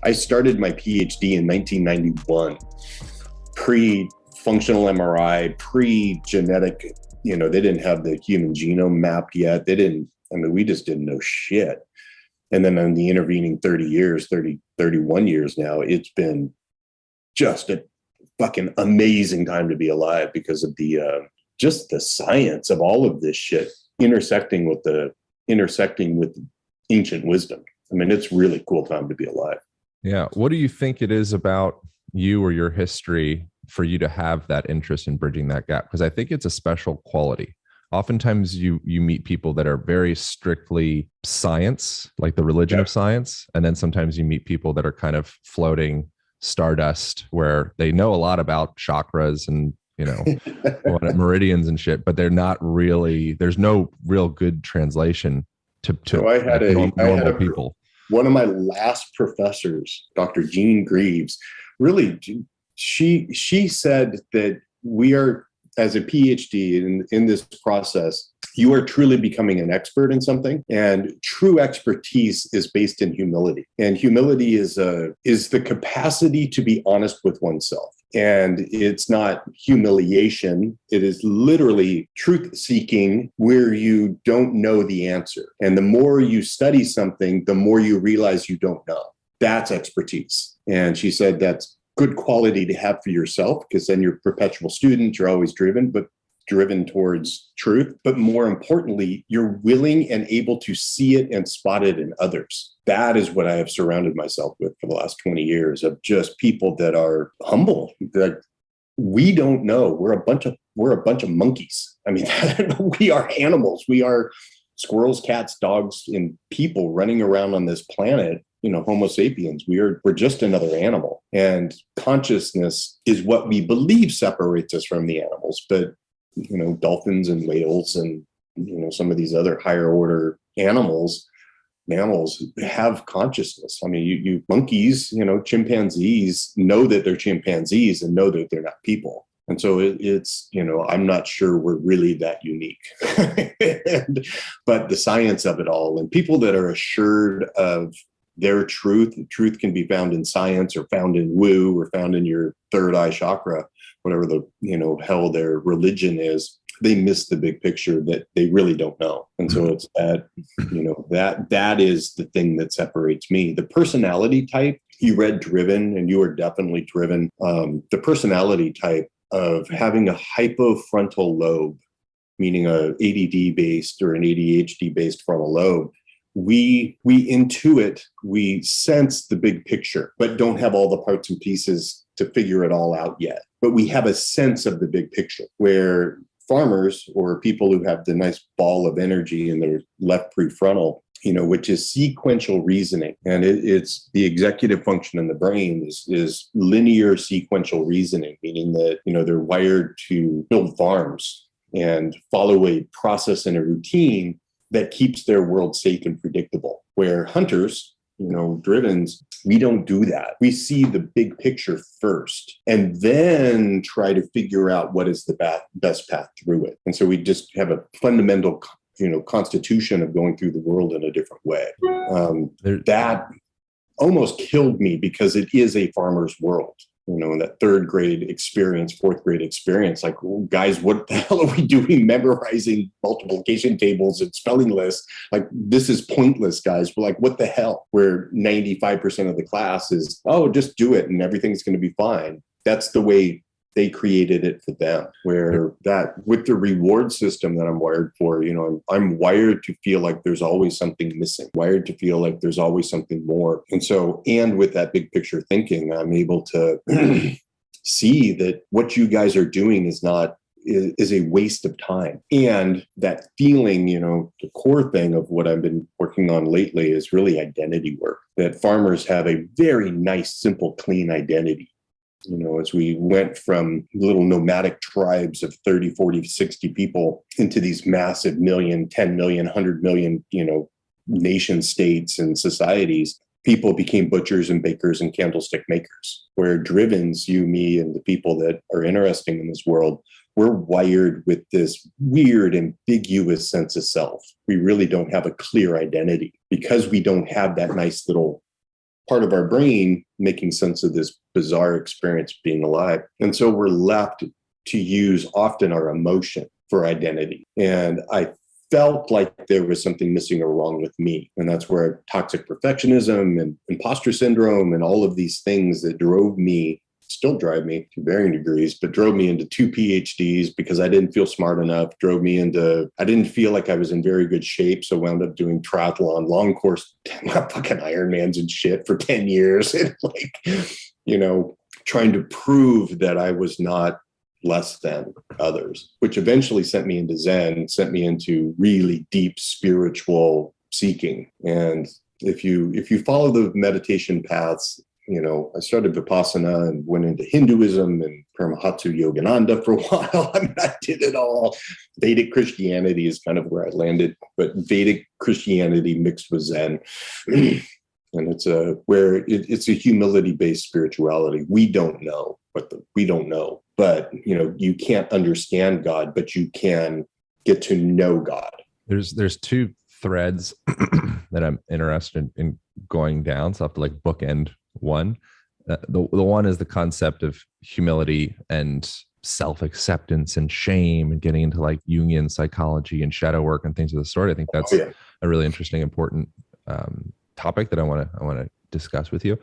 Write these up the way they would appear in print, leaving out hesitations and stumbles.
I started my PhD in 1991, pre-functional MRI, pre-genetic, they didn't have the human genome mapped yet. We just didn't know shit. And then in the intervening 31 years now, it's been just a fucking amazing time to be alive because of just the science of all of this shit intersecting with ancient wisdom. It's really cool time to be alive. Yeah. What do you think it is about you or your history for you to have that interest in bridging that gap? Because I think it's a special quality. Oftentimes you meet people that are very strictly science, like the religion of science. And then sometimes you meet people that are kind of floating stardust, where they know a lot about chakras and, meridians and shit, but they're not really, there's no real good translation to normal people. One of my last professors, Dr. Jean Greaves, really, she said that we are, as a PhD in this process, you are truly becoming an expert in something, and true expertise is based in humility. And humility is the capacity to be honest with oneself. And it's not humiliation. It is literally truth seeking where you don't know the answer. And the more you study something, the more you realize you don't know. That's expertise. And she said that's good quality to have for yourself, because then you're a perpetual student, you're always driven towards truth. But more importantly, you're willing and able to see it and spot it in others. That is what I have surrounded myself with for the last 20 years, of just people that are humble, that we don't know. We're a bunch of monkeys. We are animals. We are squirrels, cats, dogs, and people running around on this planet. Homo sapiens, we're just another animal. And consciousness is what we believe separates us from the animals. But dolphins and whales and some of these other higher order mammals have consciousness. You monkeys, chimpanzees know that they're chimpanzees and know that they're not people. And so it's I'm not sure we're really that unique. But the science of it all, and people that are assured of their truth can be found in science, or found in woo, or found in your third eye chakra, whatever the hell their religion is. They miss the big picture that they really don't know. And so it's that that is the thing that separates me. The personality type, you read driven, and you are definitely driven. The personality type of having a hypofrontal lobe, meaning a ADD based or an ADHD based frontal lobe, we intuit, we sense the big picture, but don't have all the parts and pieces to figure it all out yet. But we have a sense of the big picture, where farmers or people who have the nice ball of energy in their left prefrontal, which is sequential reasoning. And it's the executive function in the brain is linear sequential reasoning, meaning that, they're wired to build farms and follow a process and a routine that keeps their world safe and predictable. Where hunters, drivens, we don't do that. We see the big picture first and then try to figure out what is the best path through it. And so we just have a fundamental, constitution of going through the world in a different way. That almost killed me, because it is a farmer's world. That third grade experience, fourth grade experience, like, well, guys, what the hell are we doing memorizing multiplication tables and spelling lists? Like, this is pointless, guys. We're like, what the hell? Where 95% of the class is, oh, just do it and everything's going to be fine. That's the way they created it for them, where that with the reward system that I'm wired for, I'm wired to feel like there's always something missing, wired to feel like there's always something more. And with that big picture thinking, I'm able to see that what you guys are doing is a waste of time. And that feeling, the core thing of what I've been working on lately is really identity work, that farmers have a very nice, simple, clean identity. As we went from little nomadic tribes of 30, 40, 60 people into these massive 1 million, 10 million, 100 million, nation states and societies, people became butchers and bakers and candlestick makers. Where drivens, you, me, and the people that are interesting in this world, we're wired with this weird, ambiguous sense of self. We really don't have a clear identity, because we don't have that nice little part of our brain making sense of this bizarre experience being alive. And so we're left to use often our emotion for identity. And I felt like there was something missing or wrong with me. And that's where toxic perfectionism and imposter syndrome and all of these things that drove me, still drive me to varying degrees, but drove me into 2 PhDs because I didn't feel smart enough, drove me into, I didn't feel like I was in very good shape. So wound up doing triathlon, long course, fucking Ironmans and shit for 10 years. And like, you know, trying to prove that I was not less than others, which eventually sent me into Zen, sent me into really deep spiritual seeking. And if you follow the meditation paths, you know, I started Vipassana and went into Hinduism and Paramahatsu Yogananda for a while. I mean, I did it all. Vedic Christianity is kind of where I landed, but Vedic Christianity mixed with Zen. And it's it's a humility-based spirituality. We don't know we don't know, but you know, you can't understand God, but you can get to know God. There's two threads that I'm interested in going down. So I have to like bookend one. The one is the concept of humility and self-acceptance and shame and getting into like Jungian psychology and shadow work and things of the sort. I think that's a really interesting, important topic that I want to discuss with you.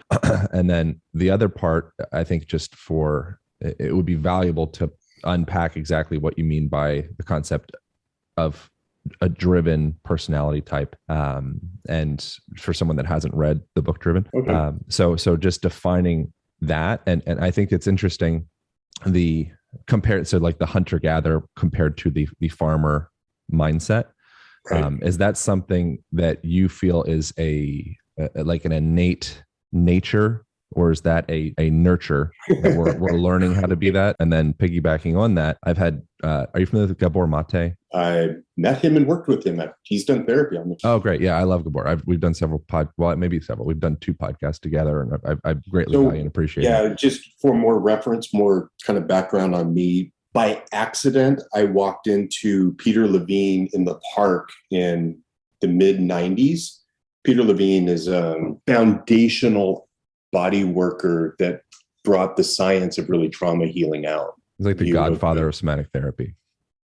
And then the other part, I think just it would be valuable to unpack exactly what you mean by the concept of a driven personality type. And for someone that hasn't read the book Driven. Okay. So just defining that. And I think it's interesting, so like the hunter-gatherer compared to the farmer mindset. Right. Is that something that you feel is like an innate nature, or is that a nurture that we're learning how to be that? And then piggybacking on that, I've had, are you familiar with Gabor Mate? I met him and worked with him. He's done therapy on me. Oh, great. Yeah, I love Gabor. We've done maybe several. We've done 2 podcasts together, and I greatly value and appreciate it. Yeah, just for more reference, more kind of background on me. By accident, I walked into Peter Levine in the park in the mid-90s. Peter Levine is a foundational body worker that brought the science of really trauma healing out. He's like the godfather of somatic therapy.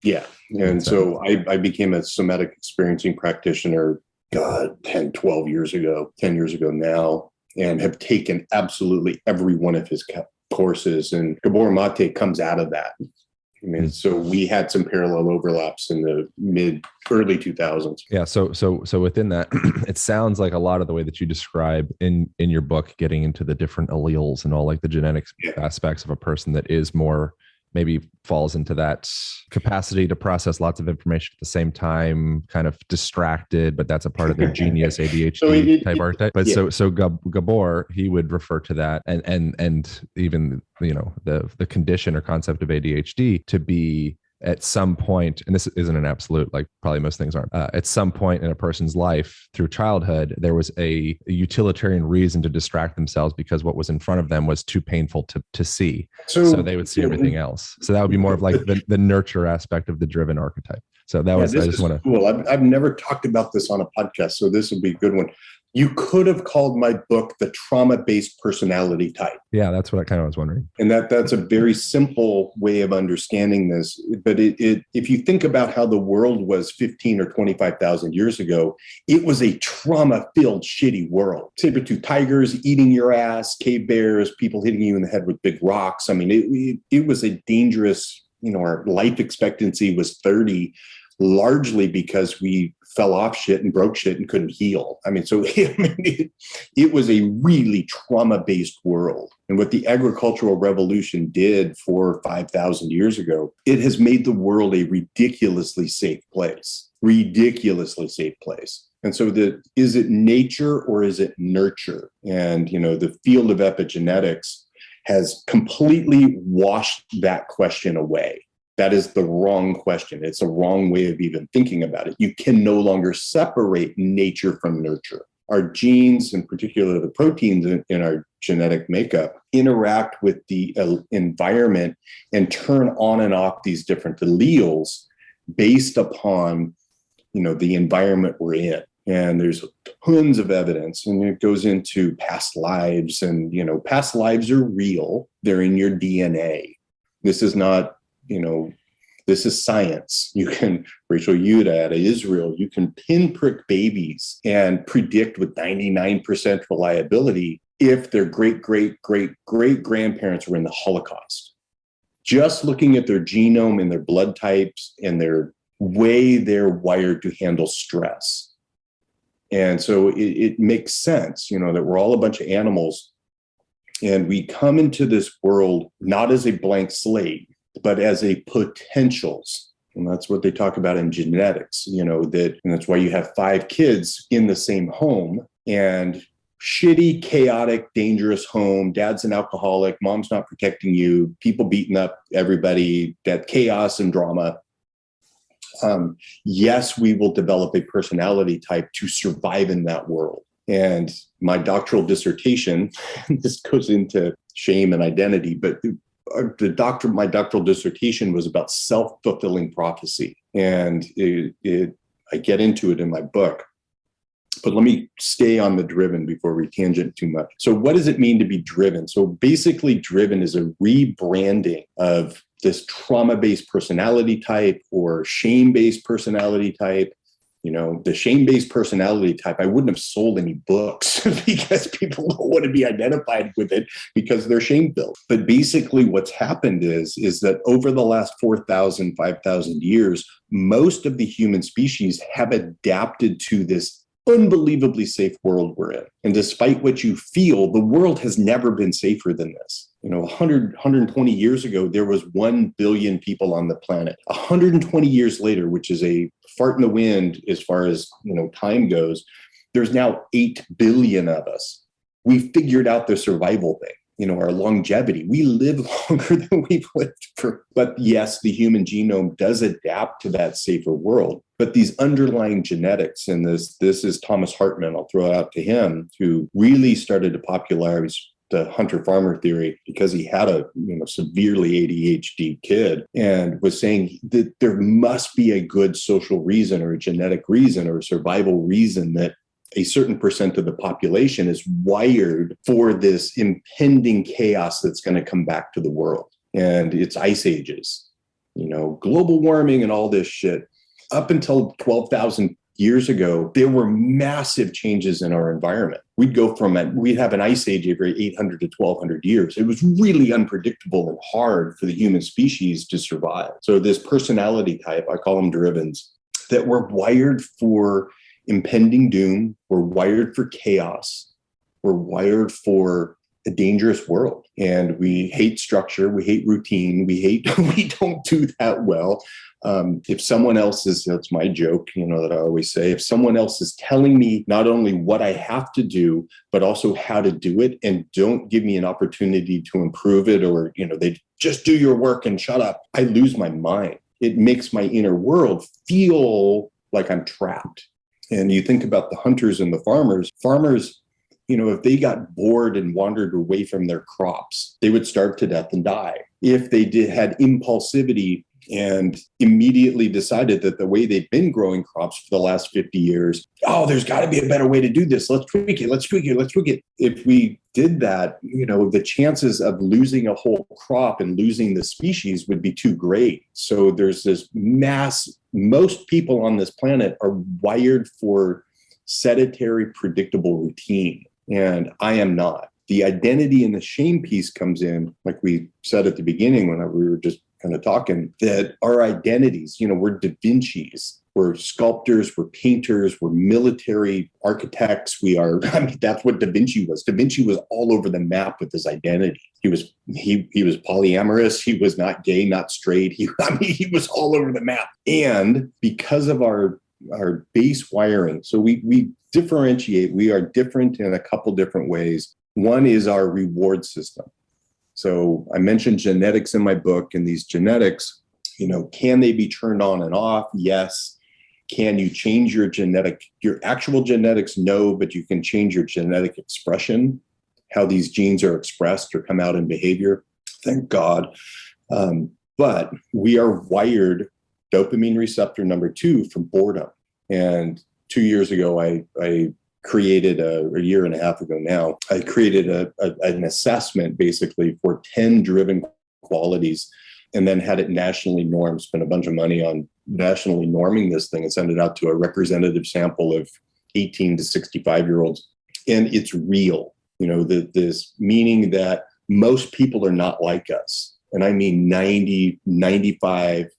Yeah. And so I became a somatic experiencing practitioner, 10 years ago now, and have taken absolutely every one of his courses. And Gabor Mate comes out of that. I mean, so we had some parallel overlaps in the early 2000s. Yeah. So within that, it sounds like a lot of the way that you describe in your book, getting into the different alleles and all like the genetics aspects of a person that is more, maybe falls into that capacity to process lots of information at the same time, kind of distracted, but that's a part of their genius ADHD type archetype. But so Gabor, he would refer to that and even, you know, the condition or concept of ADHD to be at some point, and this isn't an absolute, like probably most things aren't, at some point in a person's life through childhood, there was a utilitarian reason to distract themselves because what was in front of them was too painful to see. So they would see everything else. So that would be more of like the nurture aspect of the driven archetype. So that was, I just want to. Cool. I've never talked about this on a podcast, so this would be a good one. You could have called my book The Trauma-Based Personality Type. Yeah, that's what I kind of was wondering. And that's a very simple way of understanding this. But if you think about how the world was 15 or 25,000 years ago, it was a trauma-filled, shitty world. Saber-tooth tigers eating your ass, cave bears, people hitting you in the head with big rocks. I mean, it was a dangerous, you know, our life expectancy was 30, largely because we fell off shit and broke shit and couldn't heal. I mean, so it was a really trauma-based world. And what the agricultural revolution did 4,000 or 5,000 years ago, it has made the world a ridiculously safe place. Ridiculously safe place. And so is it nature or is it nurture? And, you know, the field of epigenetics has completely washed that question away. That is the wrong question. It's a wrong way of even thinking about it. You can no longer separate nature from nurture. Our genes, in particular the proteins in our genetic makeup, interact with the environment and turn on and off these different alleles based upon, you know, the environment we're in. And there's tons of evidence, and it goes into past lives, and, past lives are real. They're in your DNA. This is not, this is science. You can, Rachel Yuda out of Israel, you can pinprick babies and predict with 99% reliability if their great, great, great, great grandparents were in the Holocaust. Just looking at their genome and their blood types and their way they're wired to handle stress. And so it makes sense, that we're all a bunch of animals, and we come into this world not as a blank slate, but as a potentials. And that's what they talk about in genetics, and that's why you have 5 kids in the same home, and shitty, chaotic, dangerous home. Dad's an alcoholic, mom's not protecting you, people beating up everybody, that chaos and drama. Yes, we will develop a personality type to survive in that world. And my doctoral dissertation, this goes into shame and identity, but my doctoral dissertation was about self-fulfilling prophecy. And I get into it in my book. But let me stay on the driven before we tangent too much. So what does it mean to be driven? So basically, driven is a rebranding of this trauma-based personality type or shame-based personality type. The shame-based personality type, I wouldn't have sold any books because people don't want to be identified with it because they're shame-filled. But basically what's happened is that over the last 4,000, 5,000 years, most of the human species have adapted to this unbelievably safe world we're in. And despite what you feel, the world has never been safer than this. 120 years ago, there was 1 billion people on the planet. 120 years later, which is a fart in the wind as far as, time goes, there's now 8 billion of us. We figured out the survival thing. Our longevity. We live longer than we've lived for. But yes, the human genome does adapt to that safer world. But these underlying genetics, and this is Thomas Hartman, I'll throw it out to him, who really started to popularize the hunter-farmer theory because he had a severely ADHD kid, and was saying that there must be a good social reason or a genetic reason or a survival reason that a certain percent of the population is wired for this impending chaos that's going to come back to the world. And it's ice ages, global warming and all this shit. Up until 12,000 years ago, there were massive changes in our environment. We'd have an ice age every 800 to 1,200 years. It was really unpredictable and hard for the human species to survive. So this personality type, I call them drivens, that were wired for impending doom, we're wired for chaos, we're wired for a dangerous world. And we hate structure, we hate routine, we don't do that well. If someone else is, that's my joke, that I always say, if someone else is telling me not only what I have to do, but also how to do it, and don't give me an opportunity to improve it, or, they just do your work and shut up, I lose my mind. It makes my inner world feel like I'm trapped. And you think about the hunters and the farmers, if they got bored and wandered away from their crops, they would starve to death and die. If they had impulsivity and immediately decided that the way they've been growing crops for the last 50 years, there's got to be a better way to do this. Let's tweak it. If we did that, the chances of losing a whole crop and losing the species would be too great. So there's this most people on this planet are wired for sedentary, predictable routine. And I am not. The identity and the shame piece comes in, like we said at the beginning when we were just kind of talking, that our identities, we're Da Vinci's, we're sculptors, we're painters, we're military architects. That's what Da Vinci was. Da Vinci was all over the map with his identity. He was polyamorous. He was not gay, not straight. He was all over the map. And because of our base wiring, so we differentiate, we are different in a couple different ways. One is our reward system. So I mentioned genetics in my book, and these genetics, can they be turned on and off? Yes. Can you change your actual genetics? No, but you can change your genetic expression, how these genes are expressed or come out in behavior. Thank God. But we are wired dopamine receptor number 2 for boredom. And 2 years ago, I created a year and a half ago now, I created an assessment basically for 10 driven qualities, and then had it nationally normed, spent a bunch of money on nationally norming this thing and send it out to a representative sample of 18 to 65-year-olds. And it's real, this meaning that most people are not like us. And I mean 95%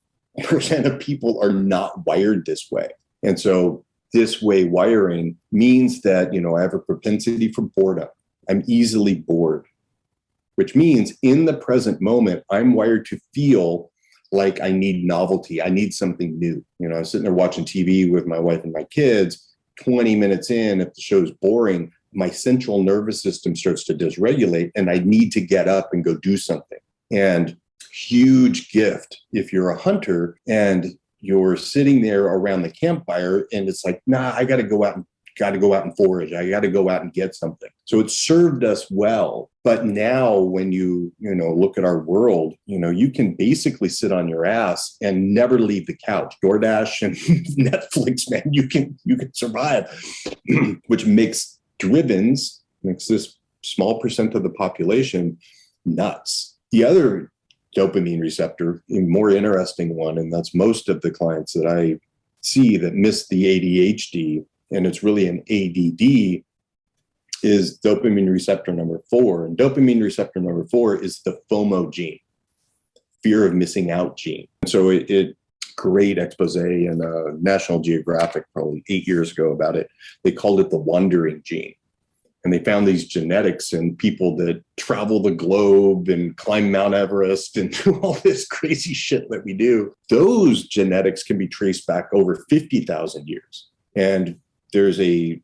of people are not wired this way. And so this way wiring means that, I have a propensity for boredom. I'm easily bored, which means in the present moment, I'm wired to feel like I need novelty. I need something new. I'm sitting there watching TV with my wife and my kids. 20 minutes in, if the show's boring, my central nervous system starts to dysregulate and I need to get up and go do something. And huge gift if you're a hunter and you're sitting there around the campfire and it's like, nah, I got to go out and forage. I got to go out and get something. So it served us well. But now when you look at our world, you can basically sit on your ass and never leave the couch. DoorDash and Netflix, man, you can survive, which makes this small percent of the population nuts. The other dopamine receptor, a more interesting one, and that's most of the clients that I see that miss the ADHD, and it's really an ADD, is dopamine receptor number 4. And dopamine receptor number 4 is the FOMO gene, fear of missing out gene. So it great expose in National Geographic probably 8 years ago about it. They called it the wandering gene. And they found these genetics in people that travel the globe and climb Mount Everest and do all this crazy shit that we do. Those genetics can be traced back over 50,000 years. And there's a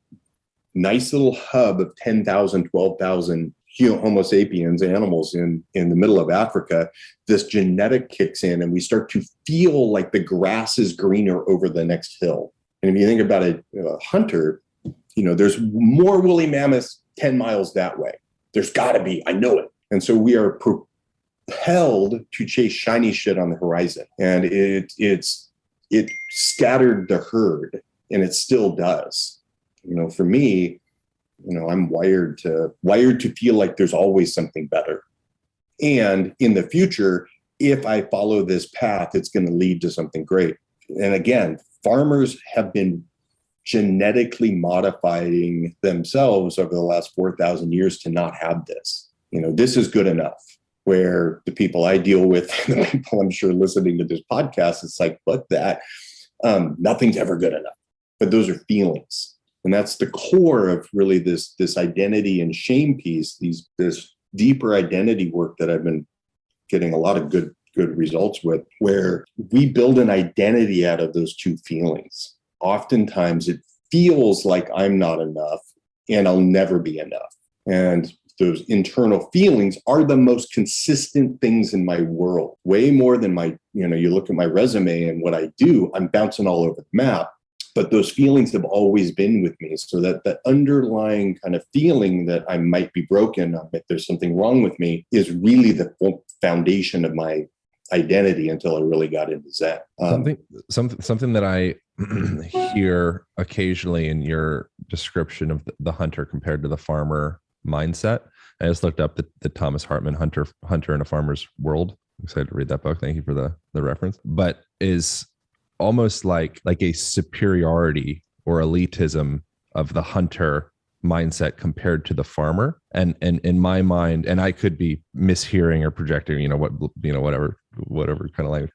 nice little hub of 10,000, 12,000 Homo sapiens animals in the middle of Africa. This genetic kicks in and we start to feel like the grass is greener over the next hill. And if you think about a hunter, there's more woolly mammoths 10 miles that way. There's got to be, I know it. And so we are propelled to chase shiny shit on the horizon. And it scattered the herd, and it still does. For me, I'm wired to feel like there's always something better. And in the future, if I follow this path, it's going to lead to something great. And again, farmers have been genetically modifying themselves over the last 4,000 years to not have this. This is good enough. Where the people I deal with, the people I'm sure listening to this podcast, it's like, fuck that. Nothing's ever good enough. But those are feelings. And that's the core of really this identity and shame piece, this deeper identity work that I've been getting a lot of good results with, where we build an identity out of those two feelings. Oftentimes it feels like I'm not enough and I'll never be enough. And those internal feelings are the most consistent things in my world, way more than you look at my resume and what I do, I'm bouncing all over the map. But those feelings have always been with me. So that underlying kind of feeling that I might be broken, that there's something wrong with me, is really the foundation of my identity until I really got into Zen. Something that I hear occasionally in your description of the hunter compared to the farmer mindset. I just looked up the Thomas Hartman Hunter in a Farmer's World. I'm excited to read that book. Thank you for the reference. But is almost like a superiority or elitism of the hunter mindset compared to the farmer. And in my mind, and I could be mishearing or projecting, whatever kind of language.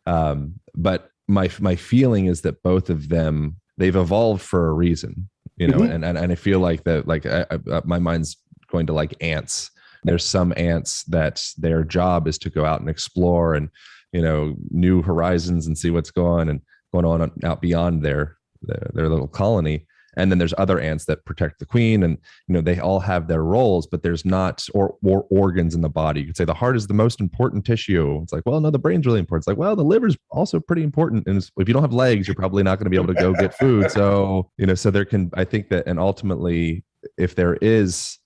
But my feeling is that both of them, they've evolved for a reason, mm-hmm. and I feel like that, my mind's going to like ants. There's some ants that their job is to go out and explore and, new horizons and see what's going on out beyond their little colony. And then there's other ants that protect the queen, and they all have their roles, but there's not or organs in the body. You could say the heart is the most important tissue. It's like, well, no, the brain's really important. It's like, well, the liver's also pretty important. And if you don't have legs, you're probably not going to be able to go get food. So so there can, I think that, and ultimately, if there is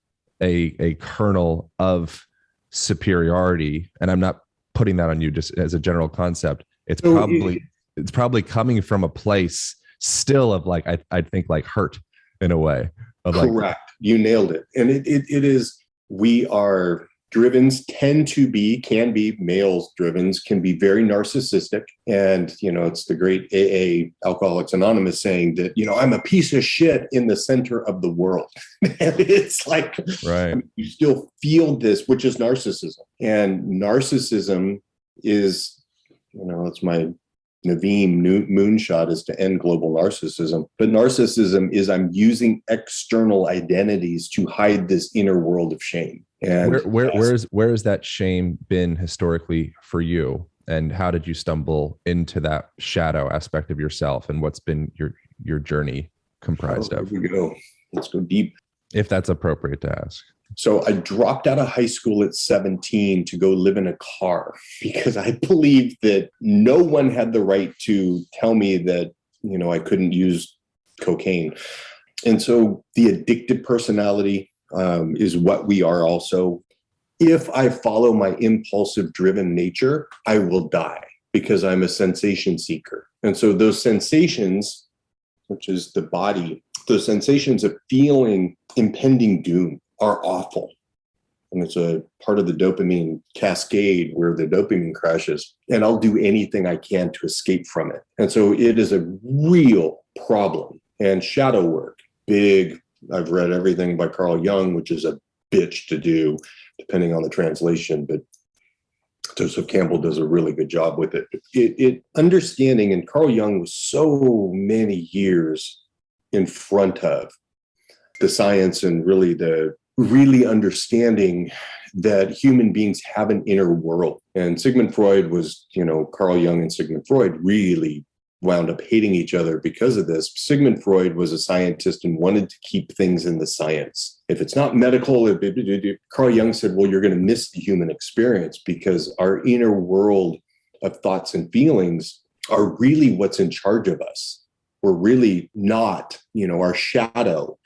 a kernel of superiority, and I'm not putting that on you, just as a general concept, it's probably coming from a place still of like, I think like hurt in a way of like, correct. You nailed it. And it is, we are drivens can be males drivens can be very narcissistic. And, it's the great AA Alcoholics Anonymous saying that, I'm a piece of shit in the center of the world. And it's like, right. You still feel this, which is narcissism. And narcissism is, it's my Naveem moonshot is to end global narcissism. But narcissism is I'm using external identities to hide this inner world of shame. And where has that shame been historically for you? And how did you stumble into that shadow aspect of yourself? And what's been your journey comprised of? Here we go. Let's go deep. If that's appropriate to ask. So I dropped out of high school at 17 to go live in a car because I believed that no one had the right to tell me that, I couldn't use cocaine. And so the addicted personality is what we are also. If I follow my impulsive driven nature, I will die because I'm a sensation seeker. And so those sensations, which is the body, those sensations of feeling impending doom are awful. And it's a part of the dopamine cascade where the dopamine crashes. And I'll do anything I can to escape from it. And so it is a real problem. And shadow work, big. I've read everything by Carl Jung, which is a bitch to do, depending on the translation. But Joseph Campbell does a really good job with it. It understanding, and Carl Jung was so many years in front of the science and really understanding that human beings have an inner world. And Sigmund Freud was, Carl Jung and Sigmund Freud really wound up hating each other because of this. Sigmund Freud was a scientist and wanted to keep things in the science. If it's not medical, Carl Jung said, well, you're going to miss the human experience because our inner world of thoughts and feelings are really what's in charge of us. We're really not, our shadow.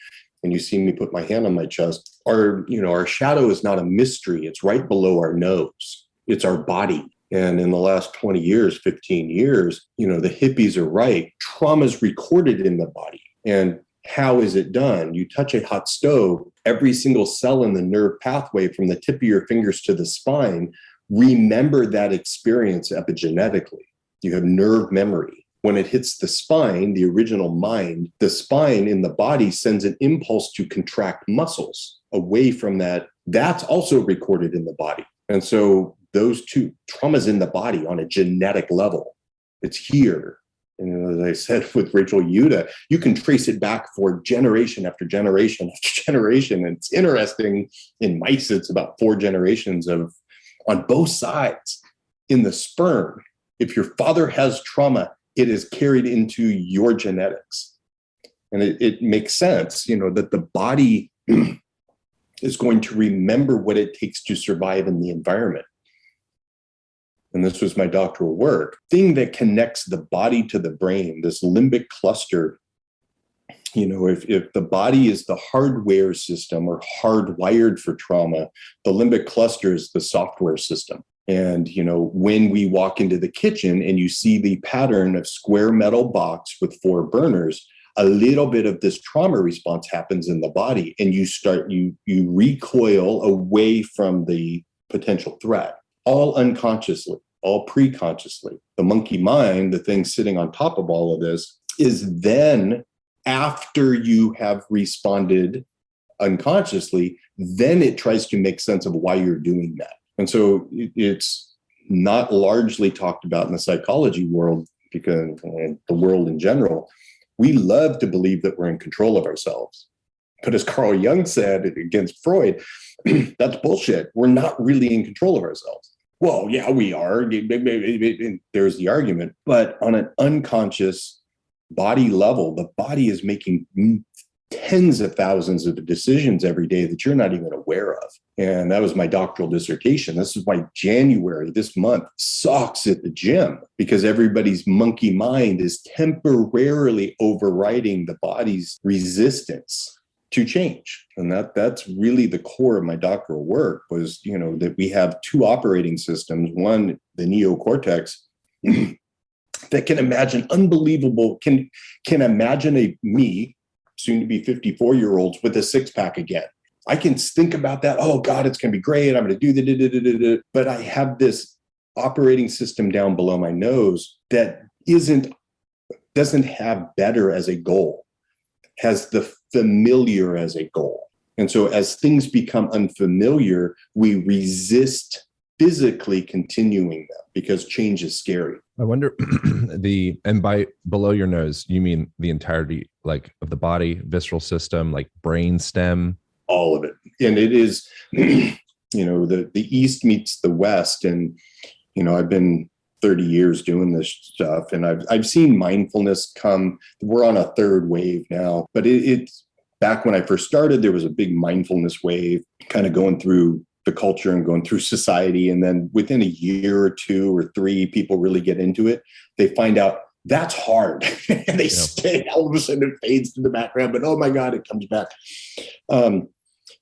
And you see me put my hand on my chest. Our shadow is not a mystery. It's right below our nose. It's our body. And in the last 20 years, 15 years, the hippies are right. Trauma is recorded in the body. And how is it done? You touch a hot stove, every single cell in the nerve pathway from the tip of your fingers to the spine, remember that experience epigenetically. You have nerve memory. When it hits the spine, the original mind, the spine in the body sends an impulse to contract muscles away from that. That's also recorded in the body. And so those two traumas in the body on a genetic level, it's here. And as I said with Rachel Yuta, you can trace it back for generation after generation after generation. And it's interesting, in mice, it's about 4 generations of on both sides. In the sperm, if your father has trauma, it is carried into your genetics. And it makes sense, that the body is going to remember what it takes to survive in the environment. And this was my doctoral work. Thing that connects the body to the brain, this limbic cluster, if the body is the hardware system or hardwired for trauma, the limbic cluster is the software system. And, when we walk into the kitchen and you see the pattern of square metal box with 4 burners, a little bit of this trauma response happens in the body and you recoil away from the potential threat, all unconsciously, all pre-consciously. The monkey mind, the thing sitting on top of all of this, is then after you have responded unconsciously, then it tries to make sense of why you're doing that. And so it's not largely talked about in the psychology world, because the world in general, we love to believe that we're in control of ourselves. But as Carl Jung said against Freud, that's bullshit. We're not really in control of ourselves. Well, yeah, we are. There's the argument. But on an unconscious body level, the body is making tens of thousands of decisions every day that you're not even aware of. And that was my doctoral dissertation. This is why January, this month, sucks at the gym, because everybody's monkey mind is temporarily overriding the body's resistance to change. And that's really the core of my doctoral work was, that we have 2 operating systems. One, the neocortex, that can imagine can imagine a me, soon to be 54-year-olds with a six-pack again. I can think about that. Oh God, it's going to be great. I'm going to do the, but I have this operating system down below my nose that doesn't have better as a goal, has the familiar as a goal. And so as things become unfamiliar, we resist physically continuing them because change is scary. I wonder and by below your nose, you mean the entirety like of the body, visceral system, like brain stem? All of it. And it is, the East meets the West. And, I've been 30 years doing this stuff, and I've seen mindfulness come. We're on a third wave now, but it's back when I first started, there was a big mindfulness wave kind of going through the culture and going through society. And then within a year or two or three, people really get into it. They find out that's hard. And they stay, all of a sudden it fades to the background, but oh my God, it comes back.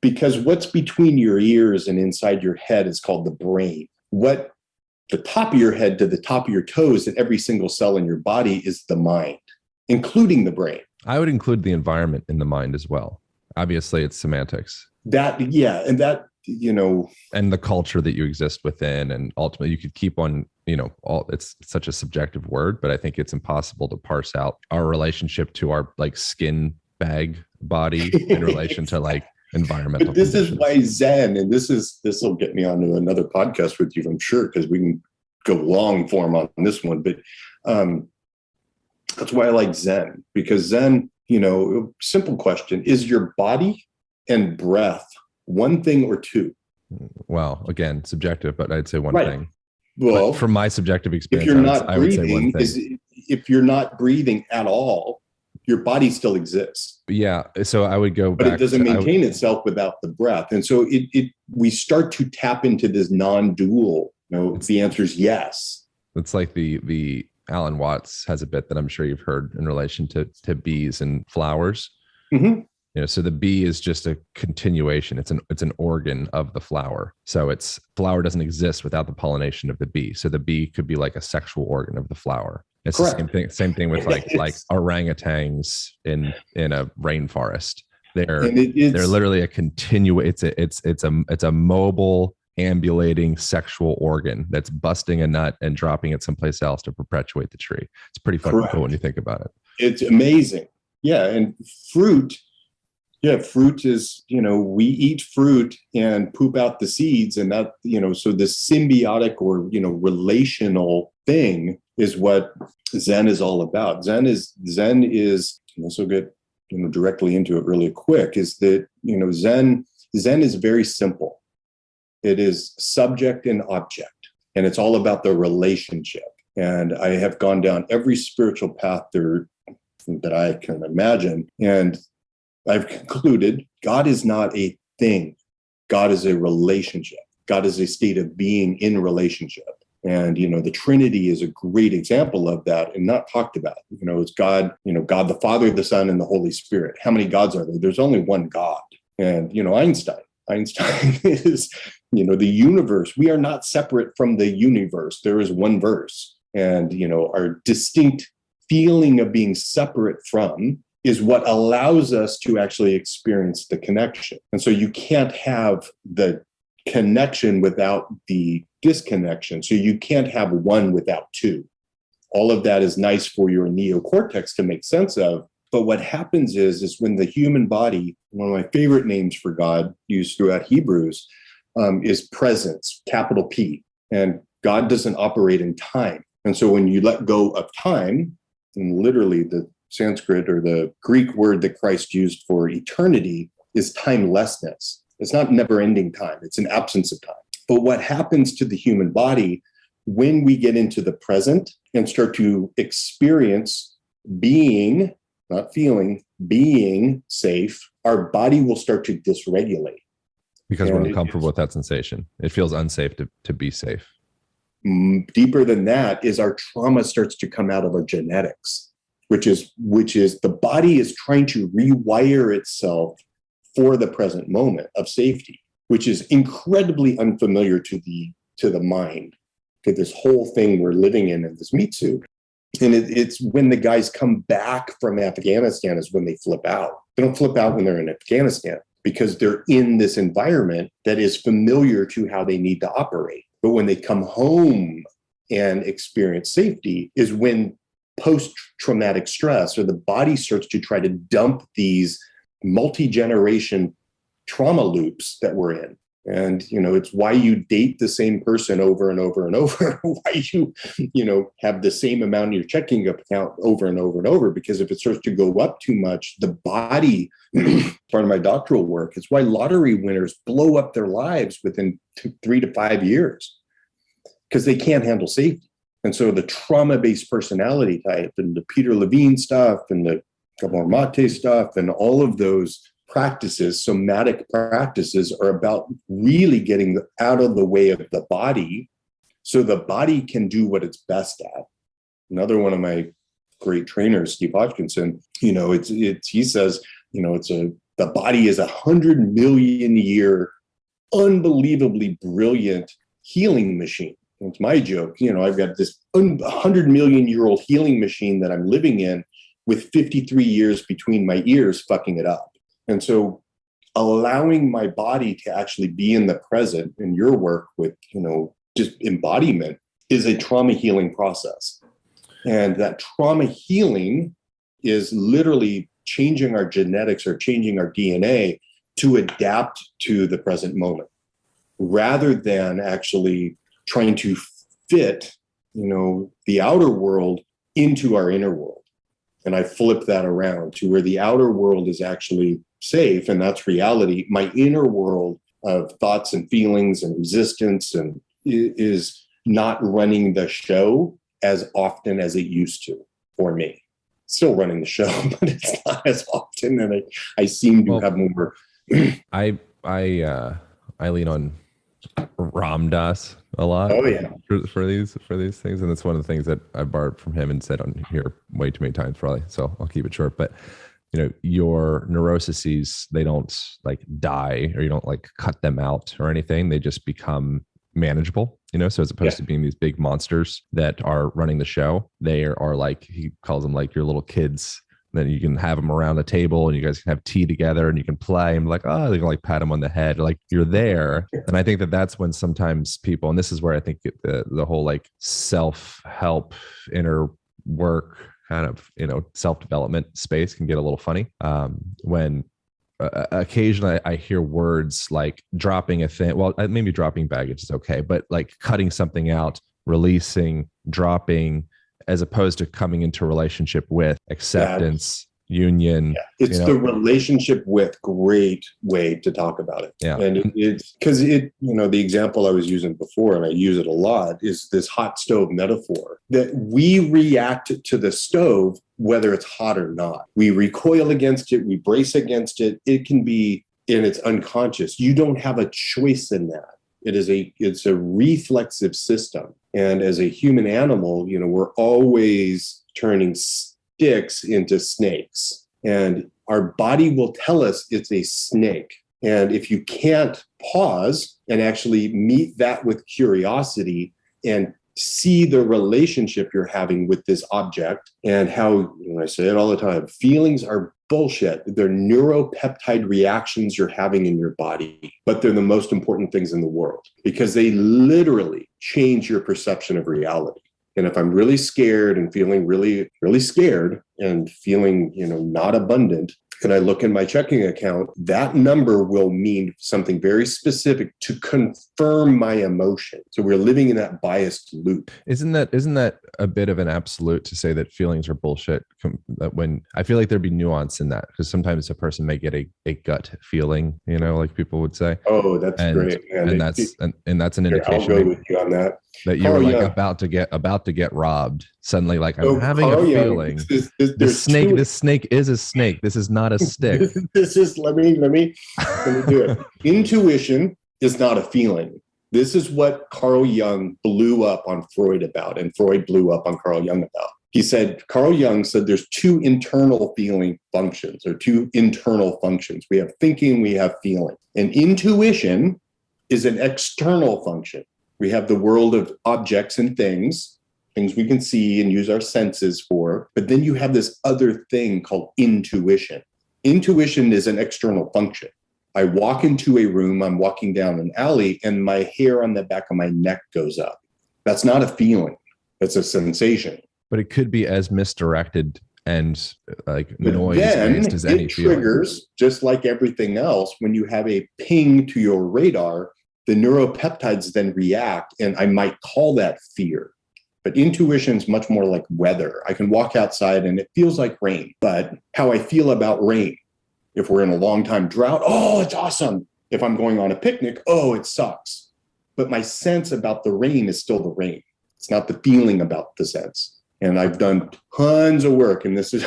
Because what's between your ears and inside your head is called the brain. What the top of your head to the top of your toes and every single cell in your body is the mind, including the brain. I would include the environment in the mind as well. Obviously, it's semantics. And the culture that you exist within, and ultimately you could keep on, it's such a subjective word, but I think it's impossible to parse out our relationship to our like skin bag body in relation to like environmental. But this conditions. is why Zen, and this will get me onto another podcast with you, I'm sure, because we can go long form on this one. But that's why I like Zen, because Zen, simple question, is your body and breath one thing or two? Well, again, subjective, but I'd say one thing. Well, but from my subjective experience, if you're not I would say one breathing, thing. If you're not breathing at all, your body still exists. Yeah. So I would go but back. It doesn't maintain itself without the breath. And so we start to tap into this non-dual. The answer is yes. It's like the Alan Watts has a bit that I'm sure you've heard in relation to bees and flowers. Mm-hmm. So the bee is just a continuation. It's an organ of the flower. So flower doesn't exist without the pollination of the bee. So the bee could be like a sexual organ of the flower. It's Correct. the same thing with like orangutans in a rainforest. They're literally a it's a mobile ambulating sexual organ that's busting a nut and dropping it someplace else to perpetuate the tree. It's pretty fucking cool when you think about it. It's amazing. Yeah. And fruit is, we eat fruit and poop out the seeds, and that, so this symbiotic or, relational thing is what Zen is all about. Zen is, this will get, directly into it really quick, is that, Zen is very simple. It is subject and object, and it's all about the relationship. And I have gone down every spiritual path there that I can imagine. And I've concluded God is not a thing. God is a relationship. God is a state of being in relationship. And, the Trinity is a great example of that and not talked about. It's God, God the Father, the Son, and the Holy Spirit. How many gods are there? There's only one God. And, Einstein is, the universe. We are not separate from the universe. There is one verse. And, our distinct feeling of being separate from is what allows us to actually experience the connection. And so you can't have the connection without the disconnection. So you can't have one without two. All of that is nice for your neocortex to make sense of. But what happens is when the human body, one of my favorite names for God used throughout Hebrews, is presence, capital P. And God doesn't operate in time. And so when you let go of time, and literally the Sanskrit or the Greek word that Christ used for eternity is timelessness. It's not never-ending time. It's an absence of time. But what happens to the human body when we get into the present and start to experience being, not feeling, being safe, our body will start to dysregulate. Because we're uncomfortable with that sensation. It feels unsafe to be safe. Deeper than that is our trauma starts to come out of our genetics, which is the body is trying to rewire itself for the present moment of safety, which is incredibly unfamiliar to the mind, to this whole thing we're living in this meat suit. And it's when the guys come back from Afghanistan is when they flip out. They don't flip out when they're in Afghanistan because they're in this environment that is familiar to how they need to operate. But when they come home and experience safety is when post-traumatic stress or the body starts to try to dump these multi-generation trauma loops that we're in. And, it's why you date the same person over and over and over, why you have the same amount in your checking account over and over and over, because if it starts to go up too much, the body, part of my doctoral work, it's why lottery winners blow up their lives within 3 to 5 years, because they can't handle safety. And so the trauma-based personality type and the Peter Levine stuff and the Gabor Mate stuff and all of those practices, somatic practices, are about really getting out of the way of the body so the body can do what it's best at. Another one of my great trainers, Steve Hodgkinson, he says, the body is 100 million year, unbelievably brilliant healing machine. It's my joke. I've got this 100 million year old healing machine that I'm living in with 53 years between my ears fucking it up. And so allowing my body to actually be in the present in your work with, just embodiment is a trauma healing process. And that trauma healing is literally changing our genetics or changing our DNA to adapt to the present moment rather than actually trying to fit, the outer world into our inner world. And I flip that around to where the outer world is actually safe, and that's reality. My inner world of thoughts and feelings and resistance and is not running the show as often as it used to for me. Still running the show, but it's not as often, and I seem to have more. I lean on Ram Dass a lot. Oh yeah, for these things, and it's one of the things that I borrowed from him and said on here way too many times probably. So I'll keep it short. But your neuroses, they don't like die, or you don't like cut them out or anything. They just become manageable. So as opposed to being these big monsters that are running the show, they are like, he calls them like your little kids. Then you can have them around the table and you guys can have tea together and you can play and like, oh, they can like pat them on the head. Like you're there. And I think that that's when sometimes people, and this is where I think the whole like self-help inner work kind of, self-development space can get a little funny. When occasionally I hear words like dropping a thing. Well, maybe dropping baggage is okay, but like cutting something out, releasing, dropping, as opposed to coming into a relationship with acceptance, union. Yeah. It's the relationship with, great way to talk about it. Yeah. And it's because the example I was using before, and I use it a lot, is this hot stove metaphor, that we react to the stove, whether it's hot or not. We recoil against it, we brace against it. It can be, and it's unconscious. You don't have a choice in that. It's a reflexive system. And as a human animal, we're always turning sticks into snakes. And our body will tell us it's a snake. And if you can't pause and actually meet that with curiosity and see the relationship you're having with this object, and how, I say it all the time, feelings are bullshit. They're neuropeptide reactions you're having in your body, but they're the most important things in the world because they literally change your perception of reality. And if I'm really scared and feeling really, really scared and feeling, not abundant, and I look in my checking account, that number will mean something very specific to confirm my emotion. So we're living in that biased loop. Isn't that a bit of an absolute to say that feelings are bullshit? When I feel like there'd be nuance in that, because sometimes a person may get a gut feeling, like people would say. Oh, that's great. And that's an indication. I'll go with you on that. That you were like about to get robbed. Suddenly, like I'm having a feeling. This snake is a snake. This is not a stick. This is let me do it. Intuition is not a feeling. This is what Carl Jung blew up on Freud about, and Freud blew up on Carl Jung about. Carl Jung said there's two internal feeling functions, or two internal functions. We have thinking, we have feeling. And intuition is an external function. We have the world of objects and things, things we can see and use our senses for. But then you have this other thing called intuition. Intuition is an external function. I walk into a room, I'm walking down an alley, and my hair on the back of my neck goes up. That's not a feeling. That's a sensation. But it could be as misdirected and like But noise-based then as any it feeling. triggers, just like everything else, when you have a ping to your radar, the neuropeptides then react, and I might call that fear. But intuition is much more like weather. I can walk outside and it feels like rain, but how I feel about rain, if we're in a long time drought, oh, it's awesome. If I'm going on a picnic, oh, it sucks. But my sense about the rain is still the rain. It's not the feeling about the sense. And I've done tons of work, and this is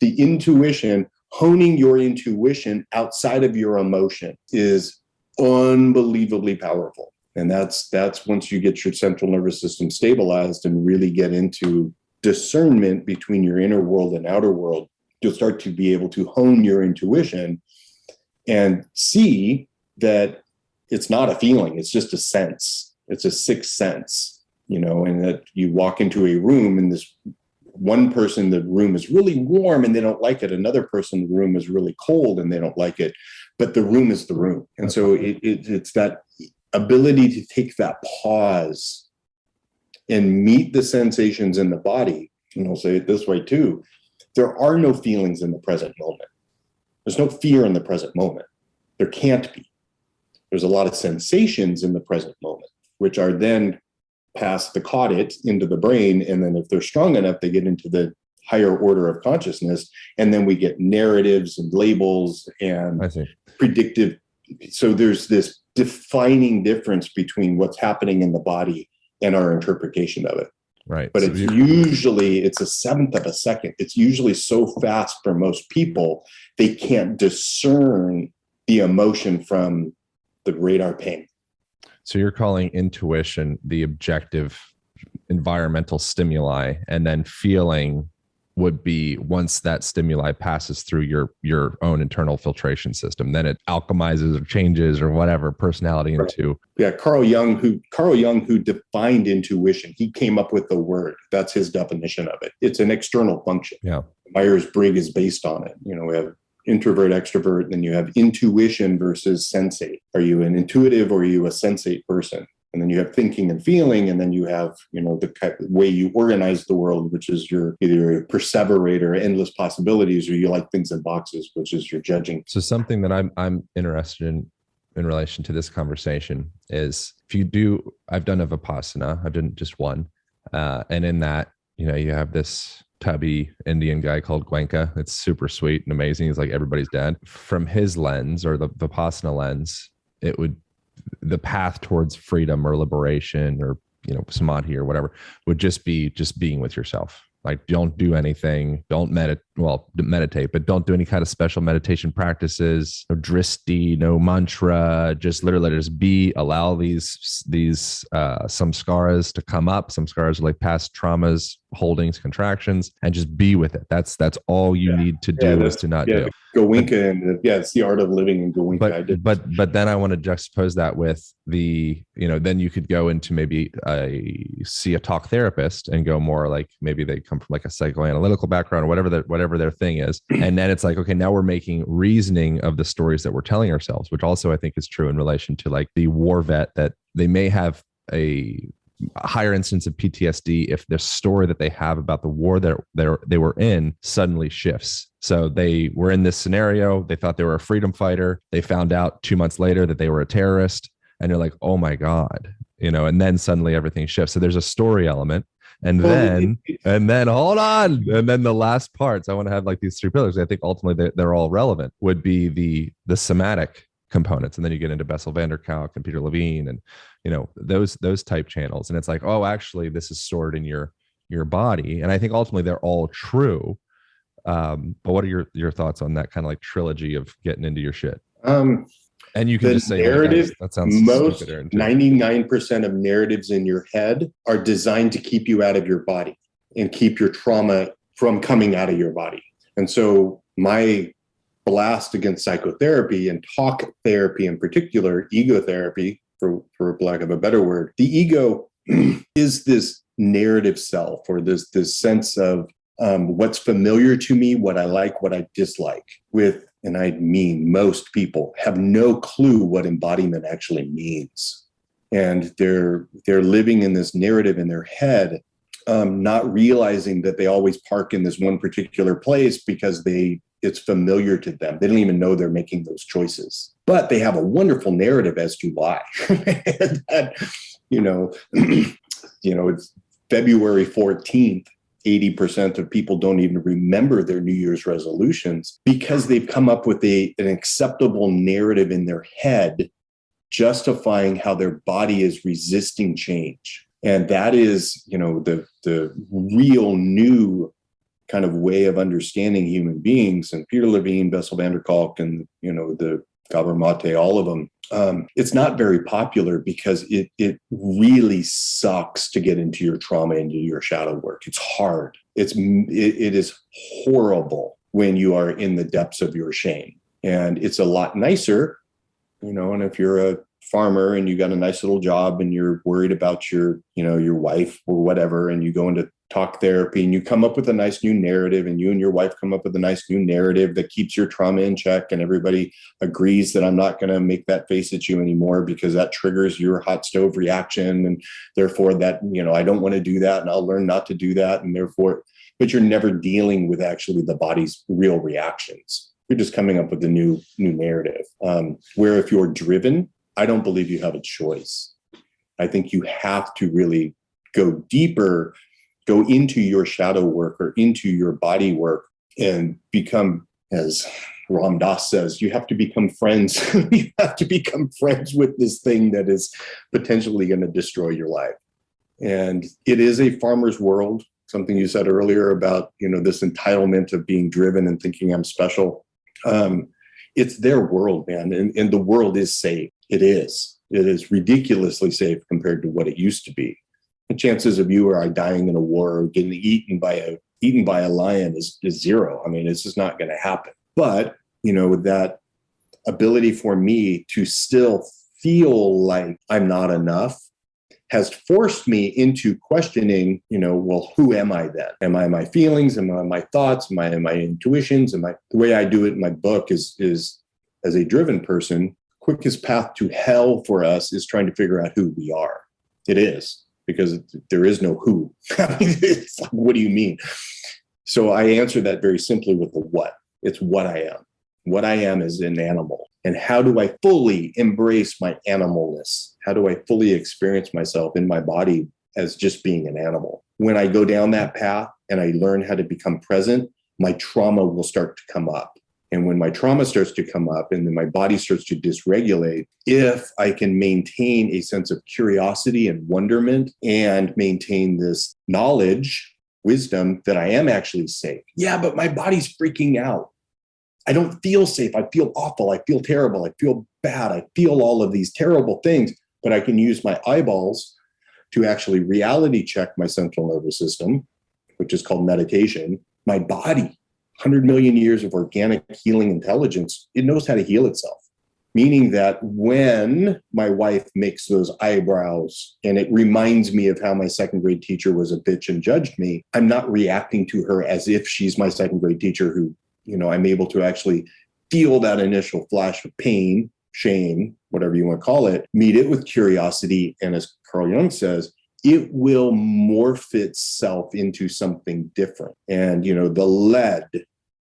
the intuition, honing your intuition outside of your emotion is unbelievably powerful. And that's once you get your central nervous system stabilized and really get into discernment between your inner world and outer world, you'll start to be able to hone your intuition and see that it's not a feeling, it's just a sense. It's a sixth sense, and that you walk into a room and this one person, the room is really warm and they don't like it. Another person, the room is really cold and they don't like it, but the room is the room. And so it's that ability to take that pause and meet the sensations in the body. And I'll say it this way too. There are no feelings in the present moment. There's no fear in the present moment. There can't be. There's a lot of sensations in the present moment, which are then past the caudate into the brain. And then if they're strong enough, they get into the higher order of consciousness. And then we get narratives and labels and predictive. So there's this defining difference between what's happening in the body and our interpretation of it. Right. But it's a seventh of a second. It's usually so fast for most people, they can't discern the emotion from the radar ping. So you're calling intuition the objective environmental stimuli, and then feeling would be once that stimuli passes through your own internal filtration system, then it alchemizes or changes or whatever personality into. Yeah, Carl Jung, who defined intuition, he came up with the word. That's his definition of it. It's an external function. Yeah, Myers-Briggs is based on it. We have introvert, extrovert, then you have intuition versus sensate. Are you an intuitive or are you a sensate person? And then you have thinking and feeling, and then you have, the way you organize the world, which is you're either a perseverator, endless possibilities, or you like things in boxes, which is your judging. So something that I'm interested in relation to this conversation is I've done a Vipassana, I've done just one. And in that, you have this tubby Indian guy called Gwenka. It's super sweet and amazing. He's like everybody's dad. From his lens, or the Vipassana lens, the path towards freedom or liberation or samadhi or whatever would just be being with yourself. Like, don't do anything, don't meditate, but don't do any kind of special meditation practices, no dristi, no mantra, just literally just allow these samskaras to come up. Samskaras are like past traumas, holdings, contractions, and just be with it. That's all you need to do is to not do. Goenka, and it's the art of living in Goenka. But then I want to juxtapose that with then you could go into maybe see a talk therapist and go more like maybe they come from like a psychoanalytical background or whatever their thing is. And then it's like, okay, now we're making reasoning of the stories that we're telling ourselves, which also I think is true in relation to like the war vet, that they may have a higher instance of PTSD if the story that they have about the war that they were in suddenly shifts. So they were in this scenario, they thought they were a freedom fighter, they found out 2 months later that they were a terrorist, and you're like, oh my God, and then suddenly everything shifts. So there's a story element. And then hold on. And then the last parts, I want to have like these three pillars. I think ultimately they're all relevant, would be the somatic components. And then you get into Bessel van der Kolk and Peter Levine and, those type channels. And it's like, oh, actually this is stored in your body. And I think ultimately they're all true. But what are your thoughts on that kind of like trilogy of getting into your shit? And you can just say narrative. That sounds most stupid. 99% of narratives in your head are designed to keep you out of your body and keep your trauma from coming out of your body. And so my blast against psychotherapy and talk therapy in particular, ego therapy, for lack of a better word, the ego is this narrative self, or this sense of what's familiar to me, what I like, what I dislike. And I mean, most people have no clue what embodiment actually means, and they're living in this narrative in their head, not realizing that they always park in this one particular place because it's familiar to them. They don't even know they're making those choices, but they have a wonderful narrative as to why. That, it's February 14th. 80% of people don't even remember their New Year's resolutions because they've come up with an acceptable narrative in their head, justifying how their body is resisting change. And that is, the real new kind of way of understanding human beings. And Peter Levine, Bessel van der Kolk, and, the Gabor Mate, all of them. It's not very popular because it really sucks to get into your trauma and do your shadow work. It's hard. It is horrible when you are in the depths of your shame. And it's a lot nicer, and if you're a farmer and you got a nice little job and you're worried about your wife or whatever, and you go into talk therapy and you come up with a nice new narrative, and you and your wife come up with a nice new narrative that keeps your trauma in check, and everybody agrees that I'm not going to make that face at you anymore because that triggers your hot stove reaction, and therefore that, I don't want to do that, and I'll learn not to do that, and therefore, but you're never dealing with actually the body's real reactions. You're just coming up with a new narrative. Where if you're driven, I don't believe you have a choice. I think you have to really go deeper, go into your shadow work or into your body work, and become, as Ram Dass says, you have to become friends. You have to become friends with this thing that is potentially going to destroy your life. And it is a farmer's world. Something you said earlier about, this entitlement of being driven and thinking I'm special. It's their world, man. And the world is safe. It is ridiculously safe compared to what it used to be. The chances of you or I dying in a war or getting eaten by a lion is zero. I mean, it's just not going to happen. But, that ability for me to still feel like I'm not enough has forced me into questioning, well, who am I then? Am I my feelings? Am I my thoughts? Am I my intuitions? The way I do it in my book is as a driven person, quickest path to hell for us is trying to figure out who we are. It is, because there is no who. It's like, what do you mean? So I answer that very simply with the what. It's what I am. What I am is an animal. And how do I fully embrace my animalness? How do I fully experience myself in my body as just being an animal? When I go down that path and I learn how to become present, my trauma will start to come up. And when my trauma starts to come up and then my body starts to dysregulate, if I can maintain a sense of curiosity and wonderment and maintain this knowledge, wisdom that I am actually safe. Yeah, but my body's freaking out. I don't feel safe. I feel awful. I feel terrible. I feel bad. I feel all of these terrible things, but I can use my eyeballs to actually reality check my central nervous system, which is called meditation. My body, 100 million years of organic healing intelligence, it knows how to heal itself. Meaning that when my wife makes those eyebrows and it reminds me of how my second grade teacher was a bitch and judged me, I'm not reacting to her as if she's my second grade teacher who, I'm able to actually feel that initial flash of pain, shame, whatever you want to call it, meet it with curiosity. And as Carl Jung says, it will morph itself into something different. And, the lead,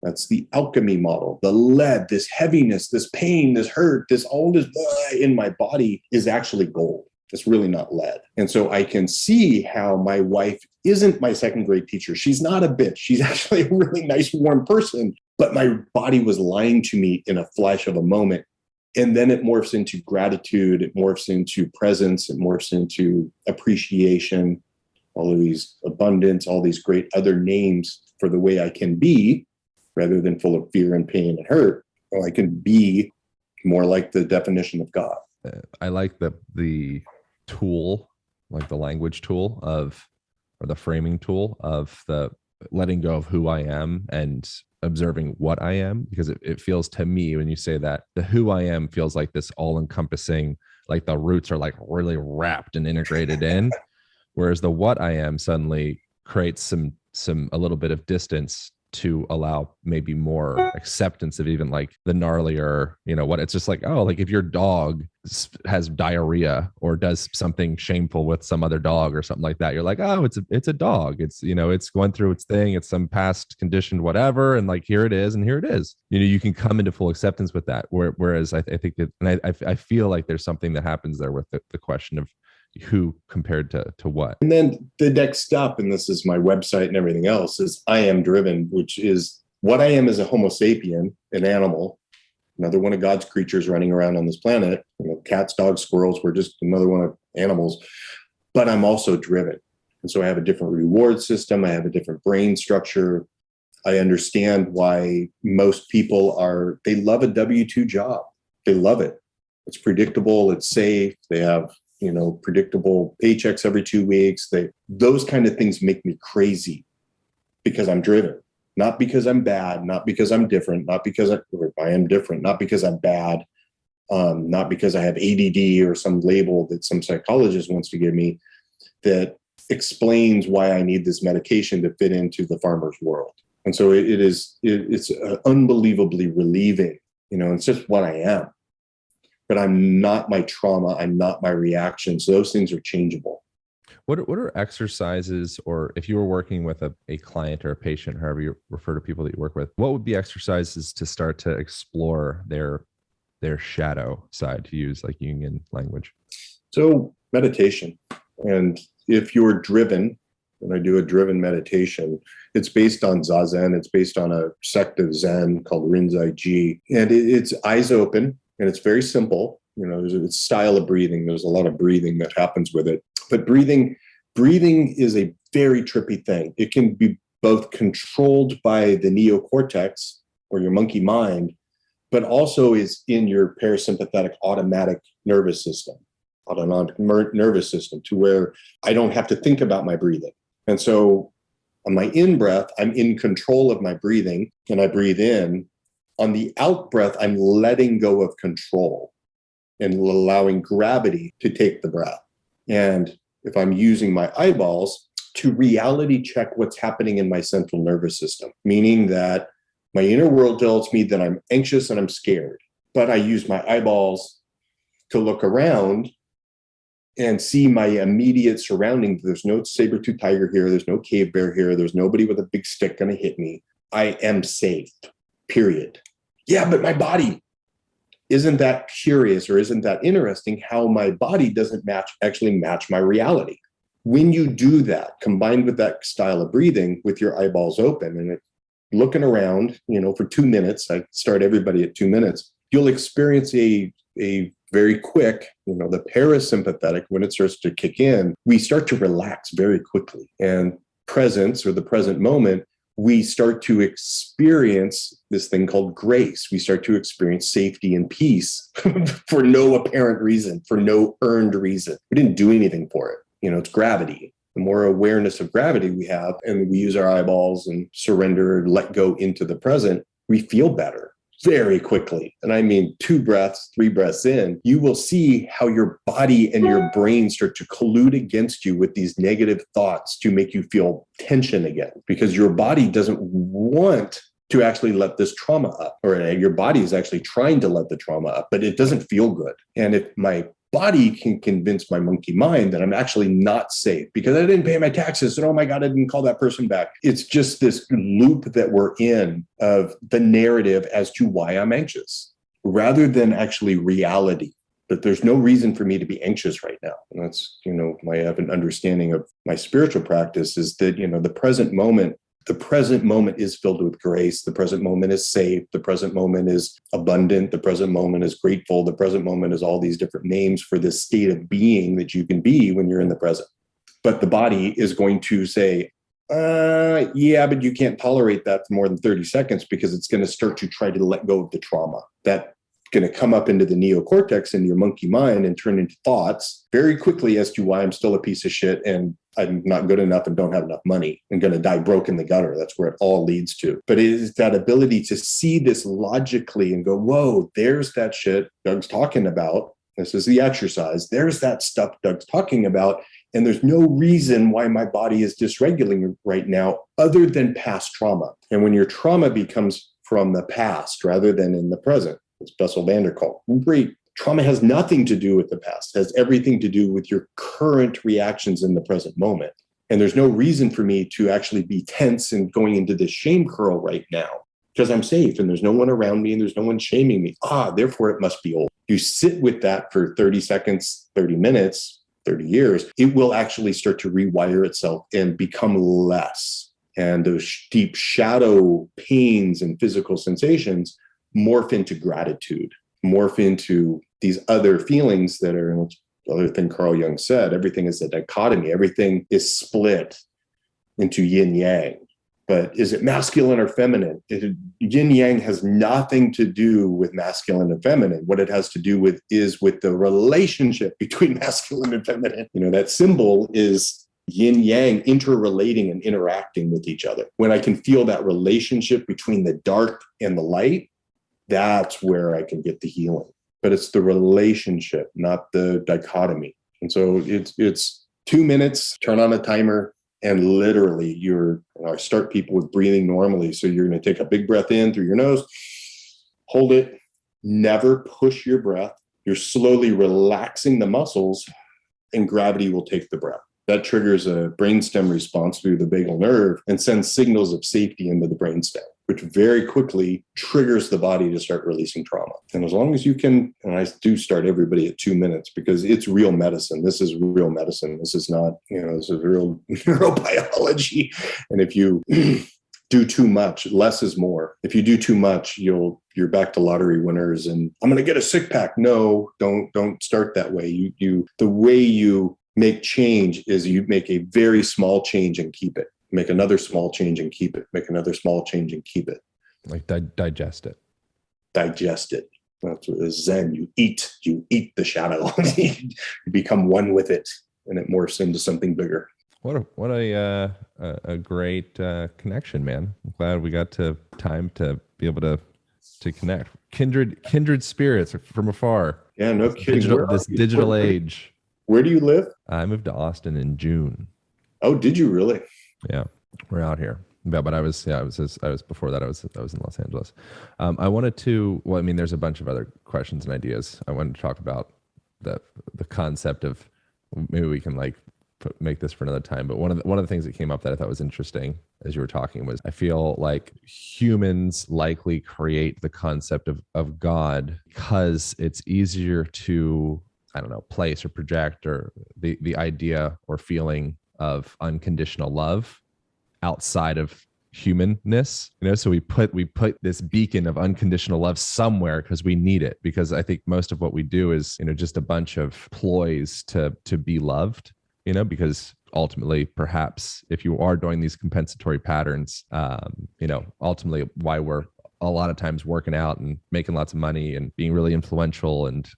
that's the alchemy model. The lead, this heaviness, this pain, this hurt, all this in my body is actually gold. It's really not lead. And so I can see how my wife isn't my second grade teacher. She's not a bitch. She's actually a really nice, warm person. But my body was lying to me in a flash of a moment. And then it morphs into gratitude. It morphs into presence. It morphs into appreciation, all of these abundance, all these great other names for the way I can be, rather than full of fear and pain and hurt. Or I can be more like the definition of God. I like the tool, like the language tool or the framing tool of the letting go of who I am and observing what I am, because it feels to me when you say that the who I am feels like this all encompassing, like the roots are like really wrapped and integrated in. Whereas the what I am suddenly creates a little bit of distance to allow maybe more acceptance of even like the gnarlier, what it's just like, oh, like if your dog has diarrhea or does something shameful with some other dog or something like that, you're like, oh, it's a dog. It's, it's going through its thing. It's some past conditioned whatever. And like, here it is. And here it is, you can come into full acceptance with that. Whereas I think that, and I feel like there's something that happens there with the question of who compared to what. And then the next step, and this is my website and everything else, is I am driven, which is what I am as a Homo sapien, an animal, another one of God's creatures running around on this planet. Cats, dogs, squirrels, we're just another one of animals, but I'm also driven. And so I have a different reward system. I have a different brain structure. I understand why most people they love a W-2 job. They love it. It's predictable. It's safe. They have predictable paychecks every 2 weeks. Those kind of things make me crazy because I'm driven, not because I'm bad, not because I'm different, not because I am different, not because I'm bad, not because I have ADD or some label that some psychologist wants to give me that explains why I need this medication to fit into the farmer's world. And so it's unbelievably relieving. It's just what I am. But I'm not my trauma. I'm not my reactions. Those things are changeable. What are exercises, or if you were working with a client or a patient, however you refer to people that you work with, what would be exercises to start to explore their shadow side, to use like Jungian language? So meditation. And if you're driven, and I do a driven meditation, it's based on Zazen. It's based on a sect of Zen called Rinzai-ji. And it's eyes open. And it's very simple. There's a style of breathing. There's a lot of breathing that happens with it. But breathing is a very trippy thing. It can be both controlled by the neocortex or your monkey mind, but also is in your parasympathetic automatic nervous system, autonomic nervous system, to where I don't have to think about my breathing. And so on my in-breath, I'm in control of my breathing, and I breathe in. On the out breath, I'm letting go of control and allowing gravity to take the breath. And if I'm using my eyeballs to reality check what's happening in my central nervous system, meaning that my inner world tells me that I'm anxious and I'm scared, but I use my eyeballs to look around and see my immediate surroundings. There's no saber-tooth tiger here. There's no cave bear here. There's nobody with a big stick going to hit me. I am safe. Period. Yeah, but my body, isn't that curious, or isn't that interesting how my body doesn't actually match my reality? When you do that, combined with that style of breathing with your eyeballs open and looking around, for 2 minutes, I start everybody at 2 minutes, you'll experience a very quick, the parasympathetic, when it starts to kick in, we start to relax very quickly. And presence, or the present moment, we start to experience this thing called grace. We start to experience safety and peace for no apparent reason, for no earned reason. We didn't do anything for it. It's gravity. The more awareness of gravity we have, and we use our eyeballs and surrender, let go into the present, we feel better very quickly. And I mean, 2 breaths, 3 breaths in, you will see how your body and your brain start to collude against you with these negative thoughts to make you feel tension again, because your body doesn't want to actually let this trauma up, or your body is actually trying to let the trauma up, but it doesn't feel good. And if my body can convince my monkey mind that I'm actually not safe because I didn't pay my taxes, and oh my God, I didn't call that person back. It's just this loop that we're in of the narrative as to why I'm anxious, rather than actually reality. But there's no reason for me to be anxious right now. And that's, I have an understanding of my spiritual practice is that, the present moment is filled with grace. The present moment is safe. The present moment is abundant. The present moment is grateful. The present moment is all these different names for this state of being that you can be when you're in the present. But the body is going to say, yeah, but you can't tolerate that for more than 30 seconds because it's going to start to try to let go of the trauma. That's going to come up into the neocortex in your monkey mind and turn into thoughts very quickly as to why I'm still a piece of shit and I'm not good enough and don't have enough money. I'm going to die broke in the gutter. That's where it all leads to. But it is that ability to see this logically and go, whoa, there's that shit Doug's talking about. This is the exercise. There's that stuff Doug's talking about. And there's no reason why my body is dysregulating right now other than past trauma. And when your trauma becomes from the past rather than in the present, it's Bessel van der Kolk. Great. Trauma has nothing to do with the past. It has everything to do with your current reactions in the present moment. And there's no reason for me to actually be tense and going into this shame curl right now because I'm safe and there's no one around me and there's no one shaming me. Therefore it must be old. You sit with that for 30 seconds, 30 minutes, 30 years, it will actually start to rewire itself and become less. And those deep shadow pains and physical sensations morph into gratitude, morph into these other feelings that are, the other thing Carl Jung said, everything is a dichotomy. Everything is split into yin yang. But is it masculine or feminine? Yin yang has nothing to do with masculine and feminine. What it has to do with is with the relationship between masculine and feminine. That symbol is yin yang interrelating and interacting with each other. When I can feel that relationship between the dark and the light, that's where I can get the healing. But it's the relationship, not the dichotomy. And so it's 2 minutes, turn on a timer, and literally I start people with breathing normally. So you're going to take a big breath in through your nose, hold it, never push your breath. You're slowly relaxing the muscles and gravity will take the breath. That triggers a brainstem response through the vagal nerve and sends signals of safety into the brainstem, which very quickly triggers the body to start releasing trauma. And as long as you can, and I do start everybody at 2 minutes because it's real medicine. This is real medicine. This is not, this is real neurobiology. And if you do too much, less is more. If you do too much, you're back to lottery winners and I'm going to get a six pack. No, don't start that way. The way you make change is you make a very small change and keep it. Make another small change and keep it. Make another small change and keep it. Like digest it. Digest it. That's what is Zen. You eat the shadow. You become one with it, and it morphs into something bigger. What a great connection, man. I'm glad we got time to be able to connect. Kindred spirits from afar. Yeah, no kidding. This digital age. Where do you live? I moved to Austin in June. Oh, did you really? Yeah, we're out here. But I was before that. I was in Los Angeles. I wanted to. Well, I mean, there's a bunch of other questions and ideas. I wanted to talk about the concept of maybe we can make this for another time. But one of the things that came up that I thought was interesting as you were talking was I feel like humans likely create the concept of God because it's easier to, I don't know, place or project or the idea or feeling of unconditional love outside of humanness, so we put this beacon of unconditional love somewhere because we need it, because I think most of what we do is just a bunch of ploys to be loved, because ultimately perhaps if you are doing these compensatory patterns, ultimately why we're a lot of times working out and making lots of money and being really influential and,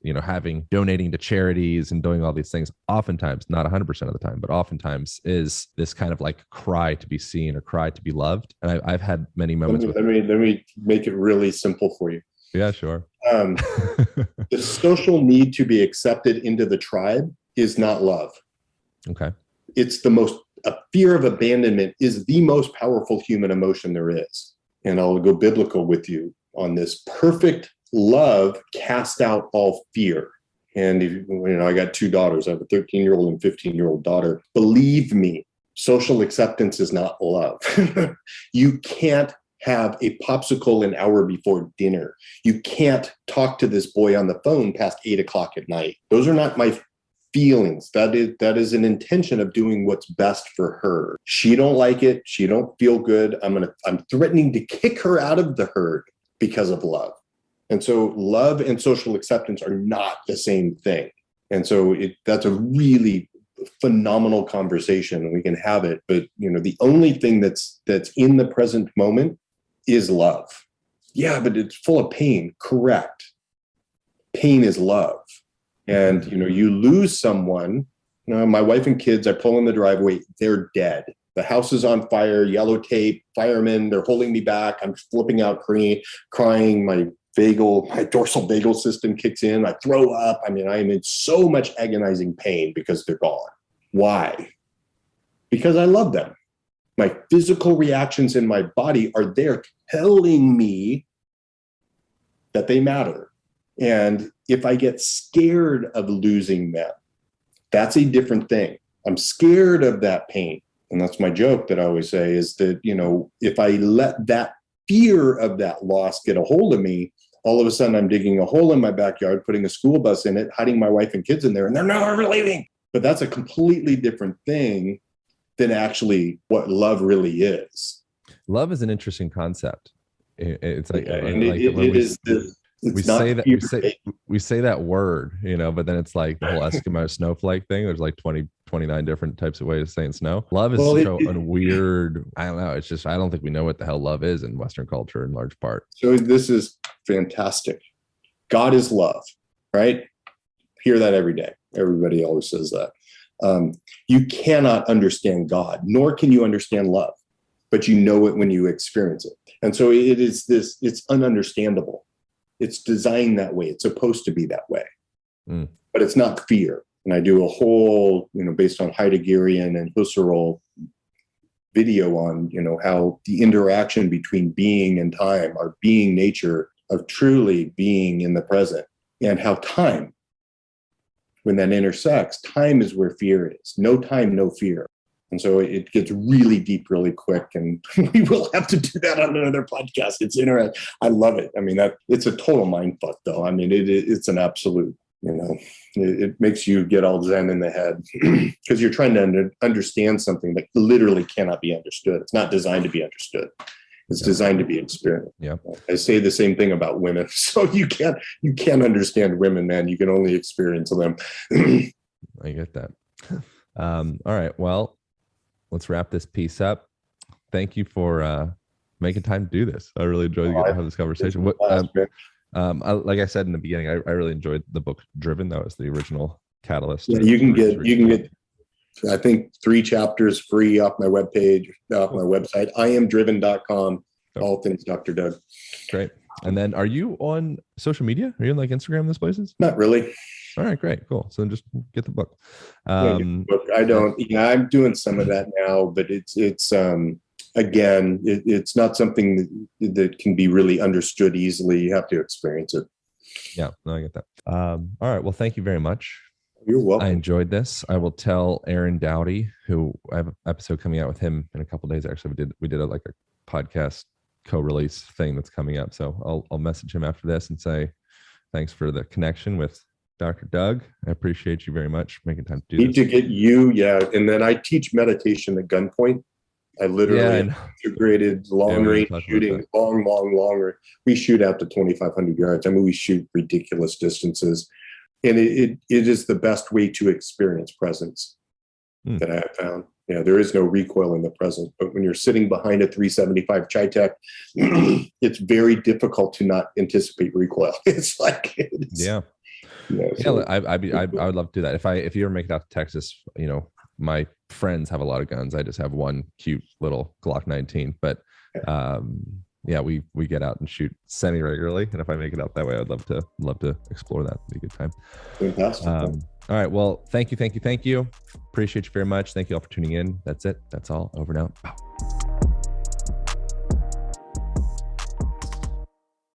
donating to charities and doing all these things, oftentimes, not 100% of the time, but oftentimes is this kind of like cry to be seen or cry to be loved. And I've had many moments. Let me make it really simple for you. Yeah, sure. The social need to be accepted into the tribe is not love. Okay. It's a fear of abandonment is the most powerful human emotion there is. And I'll go biblical with you on this. Perfect love casts out all fear. And I got two daughters. I have a 13-year-old and 15-year-old daughter. Believe me, social acceptance is not love. You can't have a popsicle an hour before dinner. You can't talk to this boy on the phone past 8:00 at night. Those are not my feelings. That is an intention of doing what's best for her. She don't like it. She don't feel good. I'm threatening to kick her out of the herd because of love. And so love and social acceptance are not the same thing. And so that's a really phenomenal conversation and we can have it. But the only thing that's in the present moment is love. Yeah, but it's full of pain. Correct. Pain is love. And, you lose someone, my wife and kids, I pull in the driveway, they're dead. The house is on fire, yellow tape, firemen, they're holding me back. I'm flipping out, crying. My dorsal vagal system kicks in. I throw up. I am in so much agonizing pain because they're gone. Why? Because I love them. My physical reactions in my body are there telling me that they matter. And if I get scared of losing them, that's a different thing. I'm scared of that pain. And that's my joke that I always say is that, if I let that fear of that loss get a hold of me, all of a sudden I'm digging a hole in my backyard, putting a school bus in it, hiding my wife and kids in there, and they're never leaving. But that's a completely different thing than actually what love really is. Love is an interesting concept. It's like, we say that word, but then it's like the whole Eskimo snowflake thing. There's like 29 different types of ways of saying snow. Love is a weird, I don't know. It's just, I don't think we know what the hell love is in Western culture in large part. So this is fantastic. God is love, right? Hear that every day. Everybody always says that. You cannot understand God, nor can you understand love, but you know it when you experience it. And so it's ununderstandable. It's designed that way. It's supposed to be that way, but it's not fear. And I do a whole, based on Heideggerian and Husserl video on, how the interaction between being and time, our being nature of truly being in the present, and how time, when that intersects, time is where fear is. No time, no fear. And so it gets really deep really quick, and we will have to do that on another podcast. It's interesting. I love it. I mean, it's a total mind fuck, though. I mean, it's an absolute, it makes you get all zen in the head because you're trying to understand something that literally cannot be understood. It's not designed to be understood. It's designed to be experienced. Yeah. I say the same thing about women. So you can't understand women, man. You can only experience them. I get that. All right. Well, let's wrap this piece up. Thank you for making time to do this. I really enjoyed getting to have this conversation. Like I said in the beginning, I really enjoyed the book Driven. That was the original catalyst. Yeah, you can get I think 3 chapters free off my webpage, off my website, iamdriven.com, all things Dr. Doug. Great. And then are you on social media? Are you on like Instagram, those places? Not really. All right, great. Cool. So then just get the book. I don't, I'm doing some of that now, but it's again, it's not something that can be really understood easily. You have to experience it. Yeah, no, I get that. All right. Well, thank you very much. You're welcome. I enjoyed this. I will tell Aaron Dowdy, who I have an episode coming out with him in a couple of days. Actually, we did a podcast co-release thing that's coming up. So I'll message him after this and say thanks for the connection with Dr. Doug. I appreciate you very much making time to do this. Need to get you, and then I teach meditation at gunpoint. I literally integrated long-range shooting, long. We shoot out to 2,500 yards. I mean, we shoot ridiculous distances. And it is the best way to experience presence that I have found. Yeah, there is no recoil in the present. But when you're sitting behind a 375 Chi-Tech, it's very difficult to not anticipate recoil. It's like, I would love to do that. If you ever make it out to Texas, my friends have a lot of guns. I just have one cute little Glock 19. But we get out and shoot semi regularly. And if I make it out that way, I'd love to explore that. It'd be a good time. Fantastic. All right. Well, thank you. Appreciate you very much. Thank you all for tuning in. That's it. That's all. Over now. Wow.